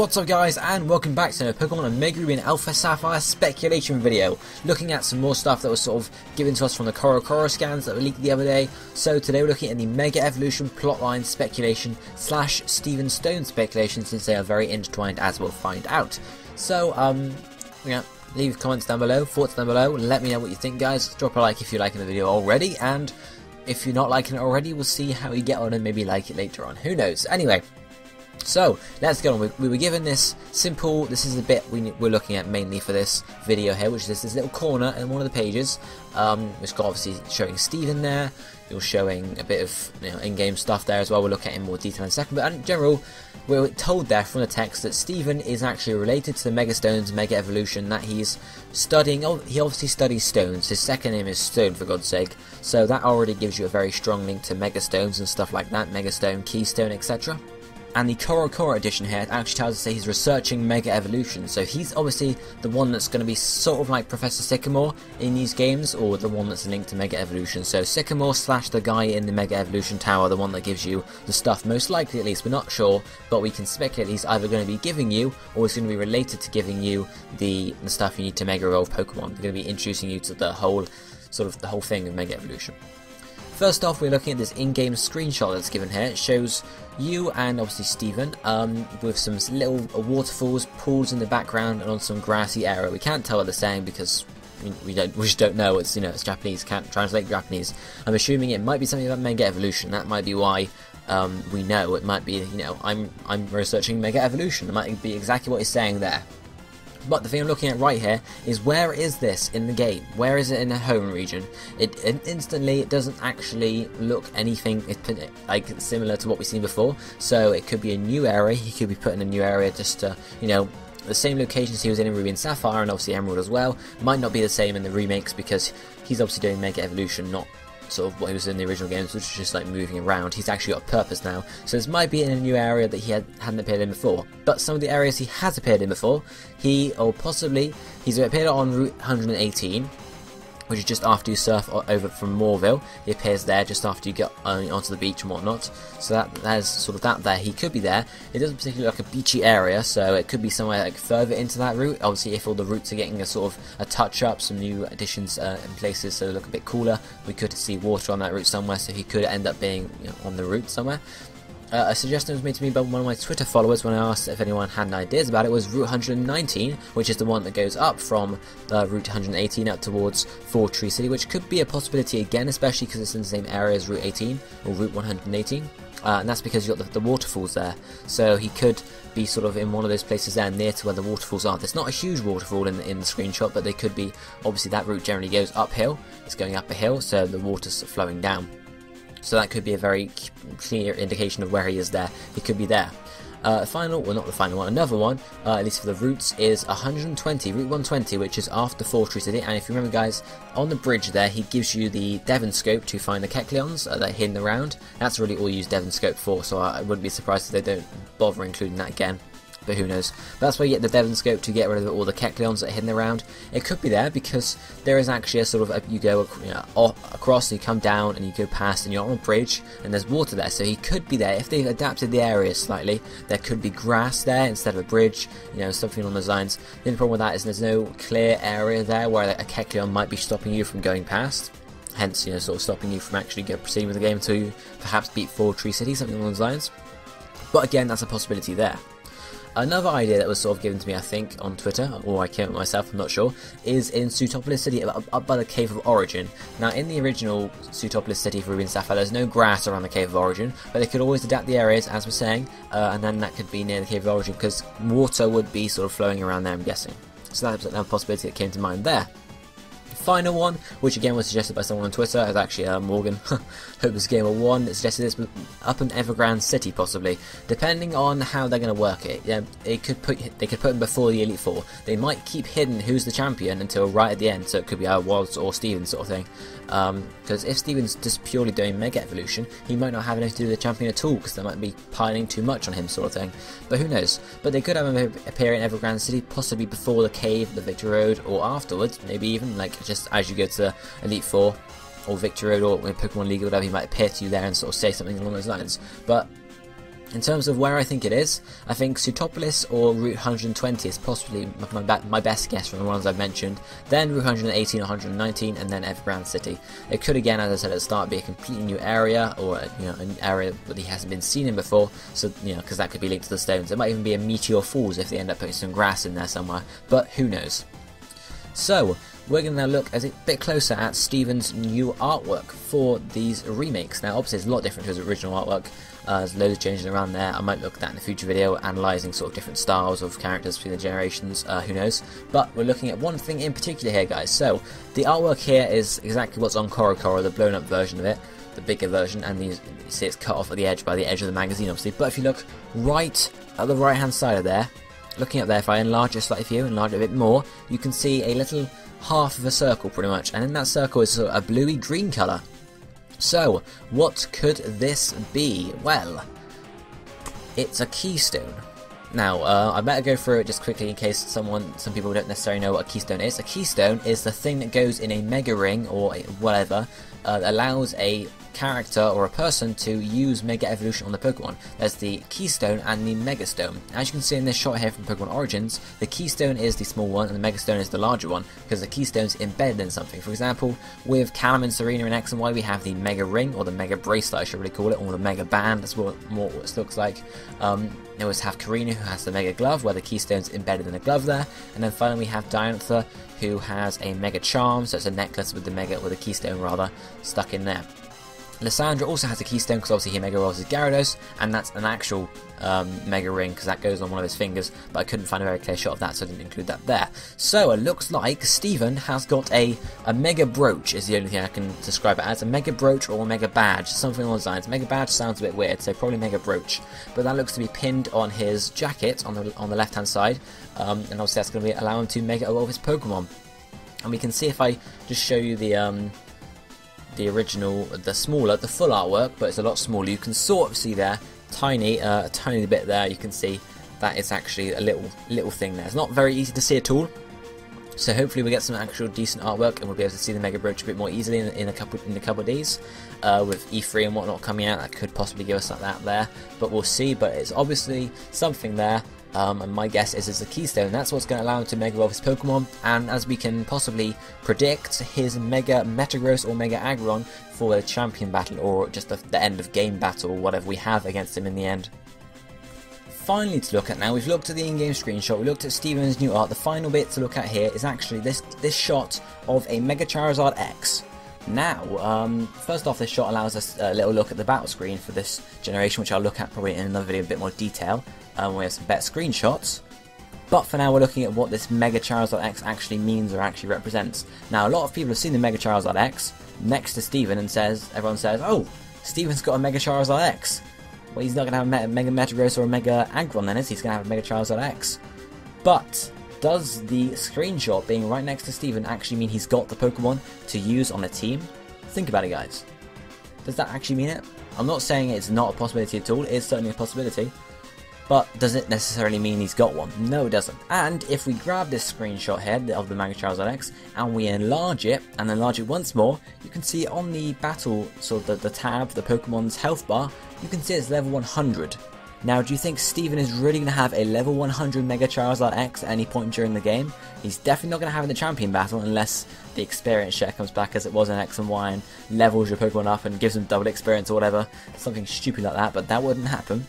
What's up guys, and welcome back to a Pokemon and Mega Evolution Alpha Sapphire speculation video, looking at some more stuff that was sort of given to us from the CoroCoro scans that were leaked the other day. So today we're looking at the Mega Evolution Plotline speculation / Steven Stone speculation, since they are very intertwined, as we'll find out. So yeah, leave comments down below, thoughts down below, let me know what you think guys. Drop a like if you're liking the video already, and if you're not liking it already, we'll see how you get on and maybe like it later on, who knows. Anyway, so let's get on. We were given this simple, this is the bit we're looking at mainly for this video here, which is this little corner in one of the pages. It's got obviously showing Steven there, you're showing a bit of in-game stuff there as well. We'll look at it in more detail in a second, but in general we're told there from the text that Steven is actually related to the Mega Stones, Mega Evolution, that he's studying. He obviously studies stones, his second name is Stone, for God's sake, so that already gives you a very strong link to Mega Stones and stuff like that, Mega Stone, Keystone, etc. And the CoroCoro edition here actually tells us that he's researching Mega Evolution, so he's obviously the one that's going to be sort of like Professor Sycamore in these games, or the one that's linked to Mega Evolution. So Sycamore / the guy in the Mega Evolution Tower, the one that gives you the stuff, most likely at least, we're not sure, but we can speculate he's either going to be giving you, or he's going to be related to giving you the stuff you need to Mega Evolve Pokemon. They're going to be introducing you to the whole, the whole thing of Mega Evolution. First off, we're looking at this in-game screenshot that's given here. It shows you and obviously Steven with some little waterfalls, pools in the background, and on some grassy area. We can't tell what they're saying because we just don't know. It's it's Japanese, can't translate Japanese. I'm assuming it might be something about Mega Evolution. That might be why we know. It might be I'm researching Mega Evolution. It might be exactly what he's saying there. But the thing I'm looking at right here is, where is this in the game? Where is it in the home region? It instantly, it doesn't actually look anything like similar to what we've seen before. So it could be a new area. He could be put in a new area just to, the same locations he was in Ruby and Sapphire, and obviously Emerald as well. Might not be the same in the remakes because he's obviously doing Mega Evolution, not sort of what he was in the original games, which is just like moving around. He's actually got a purpose now, so this might be in a new area that he hadn't appeared in before. But some of the areas he has appeared in before, he's appeared on Route 118, which is just after you surf over from Moorville. He appears there just after you get onto the beach and whatnot. So there's sort of that there. He could be there. It doesn't particularly look like a beachy area, so it could be somewhere like further into that route. Obviously, if all the routes are getting a sort of a touch up, some new additions in places, so they look a bit cooler, we could see water on that route somewhere. So he could end up being on the route somewhere. A suggestion was made to me by one of my Twitter followers when I asked if anyone had any ideas about it, was Route 119, which is the one that goes up from Route 118 up towards Four Tree City, which could be a possibility again, especially because it's in the same area as Route 18, or Route 118, and that's because you've got the waterfalls there, so he could be sort of in one of those places there near to where the waterfalls are. There's not a huge waterfall in the screenshot, but they could be. Obviously that route generally goes uphill, it's going up a hill, so the water's flowing down. So that could be a very clear indication of where he is there. He could be there. Not the final one, another one, at least for the routes, is 120, Route 120, which is after Four Tree City. And if you remember guys, on the bridge there, he gives you the Devon Scope to find the Kecleons that are hidden around. That's really all you use Devon Scope for, so I wouldn't be surprised if they don't bother including that again. But who knows. But that's where you get the Devon Scope to get rid of all the Kecleons that are hidden around. It could be there because there is actually a sort of you go across, you come down and you go past and you're on a bridge and there's water there, so he could be there. If they've adapted the area slightly, there could be grass there instead of a bridge, something along those lines. The only problem with that is there's no clear area there where a Kecleon might be stopping you from going past, hence sort of stopping you from actually proceeding with the game until you perhaps beat Four Tree City, something along those lines. But again, that's a possibility there. Another idea that was sort of given to me, I think, on Twitter, or I came up with myself, I'm not sure, is in Sootopolis City, up by the Cave of Origin. Now, in the original Sootopolis City for Ruby and Sapphire, there's no grass around the Cave of Origin, but they could always adapt the areas, as we're saying, and then that could be near the Cave of Origin, because water would be sort of flowing around there, I'm guessing. So that's another possibility that came to mind there. Final one, which again was suggested by someone on Twitter, is actually Morgan, Hopeless Gamer 1, that suggested this up in Evergrande City possibly, depending on how they're going to work it. Yeah, they could put him before the Elite Four. They might keep hidden who's the champion until right at the end, so it could be Waltz or Steven sort of thing. Because if Steven's just purely doing Mega Evolution, he might not have anything to do with the champion at all, because they might be piling too much on him sort of thing. But who knows? But they could have him appear in Evergrande City, possibly before the cave, the Victory Road, or afterwards, maybe even just as you go to Elite Four or Victory Road or Pokemon League or whatever, he might appear to you there and sort of say something along those lines. But In terms of where I think it is, I think Sutopolis or Route 120 is possibly my best guess from the ones I've mentioned, then Route 118 or 119, and then Everbrand City. It could, again, as I said at the start, be a completely new area, or an area that he hasn't been seen in before, so because that could be linked to the stones. It might even be a Meteor Falls if they end up putting some grass in there somewhere, but who knows. So, we're going to now look a bit closer at Steven's new artwork for these remakes. Now, obviously, it's a lot different to his original artwork. There's loads changing around there. I might look at that in a future video, analysing sort of different styles of characters between the generations, who knows. But we're looking at one thing in particular here, guys. So, the artwork here is exactly what's on CoroCoro, the blown up version of it, the bigger version, and you see it's cut off at the edge by the edge of the magazine, obviously. But if you look right at the right hand side of there, looking up there, if I enlarge it slightly for you, enlarge it a bit more, you can see a little half of a circle pretty much, and in that circle is sort of a bluey green colour. So, what could this be? Well, it's a keystone. Now, I better go through it just quickly in case some people don't necessarily know what a keystone is. A keystone is the thing that goes in a Mega Ring or whatever, that allows a character or a person to use Mega Evolution on the Pokemon. There's the Keystone and the Mega Stone. As you can see in this shot here from Pokemon Origins, the Keystone is the small one and the Mega Stone is the larger one, because the Keystone's embedded in something. For example, with Callum and Serena in X and Y, we have the Mega Ring, or the Mega Bracelet I should really call it, or the Mega Band, that's what it looks like. We always have Karina, who has the Mega Glove, where the Keystone's embedded in a glove there, and then finally we have Diantha, who has a Mega Charm, so it's a necklace with the Keystone rather, stuck in there. Lysandra also has a Keystone because obviously he Mega Rolls his Gyarados, and that's an actual Mega Ring because that goes on one of his fingers, but I couldn't find a very clear shot of that, so I didn't include that there. So it looks like Steven has got a Mega Brooch, is the only thing I can describe it as. A Mega Brooch or a Mega Badge, something along those lines. Mega Badge sounds a bit weird, so probably Mega Brooch. But that looks to be pinned on his jacket on the left hand side, and obviously that's going to allow him to Mega Evolve his Pokemon. And we can see if I just show you the original, the full artwork, but it's a lot smaller. You can sort of see there, a tiny bit there. You can see that it's actually a little thing there. It's not very easy to see at all. So hopefully we get some actual decent artwork, and we'll be able to see the Mega Brooch a bit more easily in a couple of days. With E3 and whatnot coming out, that could possibly give us that there. But we'll see. But it's obviously something there. And my guess is it's a Keystone. That's what's going to allow him to Mega Evolve his Pokemon, and as we can possibly predict, his Mega Metagross or Mega Aggron for the champion battle, or just the end of game battle, or whatever we have against him in the end. Finally to look at now, we've looked at the in-game screenshot, we looked at Steven's new art. The final bit to look at here is actually this shot of a Mega Charizard X. Now, first off, this shot allows us a little look at the battle screen for this generation, which I'll look at probably in another video in a bit more detail. We have some better screenshots, but for now we're looking at what this Mega Charizard X actually means or actually represents. Now, a lot of people have seen the Mega Charizard X next to Steven, and everyone says, oh, Steven's got a Mega Charizard X. Well, he's not going to have a Mega Metagross or a Mega Aggron then, is he? He's going to have a Mega Charizard X. But does the screenshot being right next to Steven actually mean he's got the Pokemon to use on the team? Think about it, guys. Does that actually mean it? I'm not saying it's not a possibility at all, it is certainly a possibility. But does it necessarily mean he's got one? No, it doesn't. And if we grab this screenshot here of the Mega Charizard X and we enlarge it once more, you can see on the battle, the tab, the Pokemon's health bar, you can see it's level 100. Now, do you think Steven is really going to have a level 100 Mega Charizard X at any point during the game? He's definitely not going to have it in the champion battle unless the experience share comes back as it was in X and Y and levels your Pokemon up and gives them double experience or whatever. Something stupid like that, but that wouldn't happen.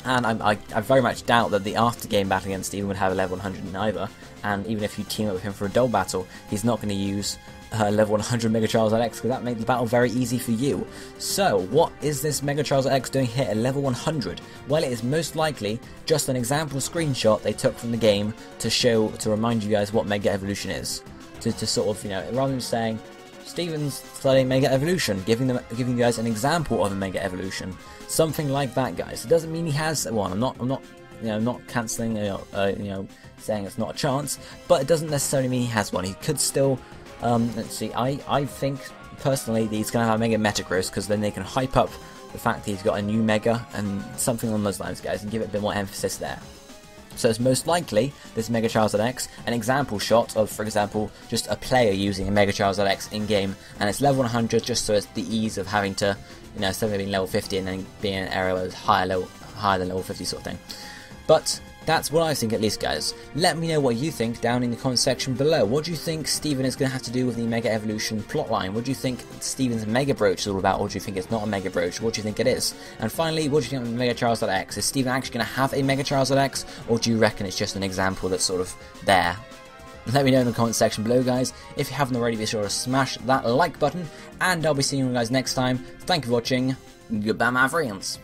And I very much doubt that the after-game battle against Steven would have a level 100 either. And even if you team up with him for a double battle, he's not going to use level 100 Mega Charizard X, because that makes the battle very easy for you. So, what is this Mega Charizard X doing here at level 100? Well, it is most likely just an example screenshot they took from the game to remind you guys what Mega Evolution is. To sort of, rather than saying, Steven's studying Mega Evolution, giving you guys an example of a Mega Evolution. Something like that, guys. It doesn't mean he has one. I'm not cancelling, saying it's not a chance, but it doesn't necessarily mean he has one. He could still, let's see, I think, personally, that he's going to have a Mega Metagross, because then they can hype up the fact that he's got a new Mega, and something along those lines, guys, and give it a bit more emphasis there. So it's most likely this Mega Charizard X, an example shot of, for example, just a player using a Mega Charizard X in-game, and it's level 100 just so it's the ease of having to, instead of being level 50 and then being in an area where there's higher higher than level 50 sort of thing. But that's what I think, at least, guys. Let me know what you think down in the comment section below. What do you think Steven is going to have to do with the Mega Evolution plotline? What do you think Steven's Mega Brooch is all about, or do you think it's not a Mega Brooch? What do you think it is? And finally, what do you think of Mega Charizard X? Is Steven actually going to have a Mega Charizard X, or do you reckon it's just an example that's sort of there? Let me know in the comment section below, guys. If you haven't already, be sure to smash that like button, and I'll be seeing you guys next time. Thank you for watching. Goodbye, my friends.